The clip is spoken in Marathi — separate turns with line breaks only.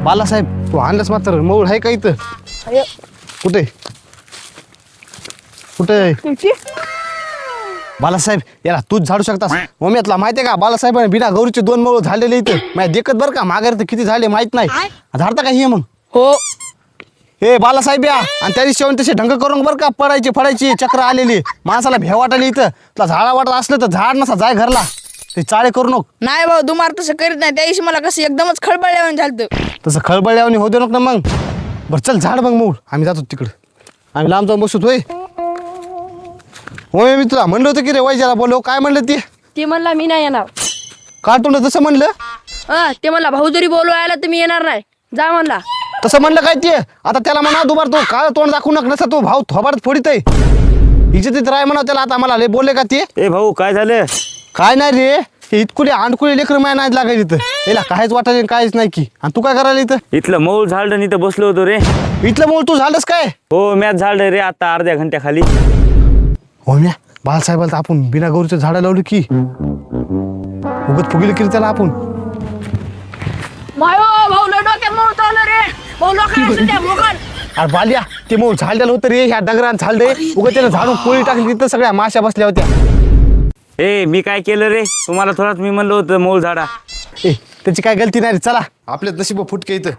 बालासाहेब तू आणलंस मात्र मऊळ आहे का इथं? कुठे कुठे बालासाहेब याला तूच झाडू शकतास. मम्मीतला माहितीये का बालासाहेब बिना गौरीचे 2 मऊळ झालेले इथं माझ्या देखत बरं का. माघारी तर किती झाले माहित नाही. झाडता का हे मग?
हो
हे बालासाहेब या आणि त्या दिवशी तसे ढंग करून बरं का पडायची फडायची चक्र आलेली माणसाला भेव वाटायली इथं. तुला झाडा वाटत असलं तर झाड नसा जाय घरला. ते चाळे करू नको.
नाही भाऊ दुमार तसं करीत नाही. त्या दिवशी मला कसं एकदमच खळबळल्यावर झालं.
तसं खळबळल्यावर होऊ दे नको ना मग. बरं चल झाड मग मूळ आम्ही जातो तिकडं. आम्ही लांब जाऊन बसतो. होय मी तुला म्हणलं होतं की रे वैजाला बोलव. काय म्हणलं
ते म्हणला मी नाही येणार.
का तोंड तसं म्हणलं?
ते म्हणला भाऊ जरी बोलवायला तुम्ही येणार नाही जा म्हणला.
तसं म्हणलं काय ते? आता त्याला म्हणा दुबार तो काळ तोंड दाखवू नका नसा तो भाऊ थोबाडत फोडीत आहे. इज्जतीत राय म्हणा त्याला. आता मला लय बोलले का ते?
ए भाऊ काय झालं?
काय नाही रे हे इतकुले आणकुले लेकर माया नाही लागायचं इथं. याला काहीच वाटायला काहीच नाही की. आणि तू काय करायला इथं?
इथलं मऊळ झाड इथं बसलो होतो रे.
इथलं मूळ तू झालंस काय?
हो मॅच झाड रे आता अर्ध्या घंट्याखाली.
हो म्या बालसाहेबाला तर आपण बिना गौरीचं झाडं लावली की उगत फुगिल की त्याला आपण.
भाऊ लय डोक्यात मोडतो आलं रे. भाऊ लोकांना
अरे बालिया ते मग झाडलेलं होतं रे ह्या डंगरान झालंय. उगत त्याला झाडून पोळी टाकली तिथं सगळ्या माश्या बसल्या होत्या.
ए मी काय केलं रे? तुम्हाला थोडाच मी म्हणलं होतं मऊळ झाडा.
ए त्याची काय गलती नाही रे. चला आपल्यात नशीब फुटके इथं.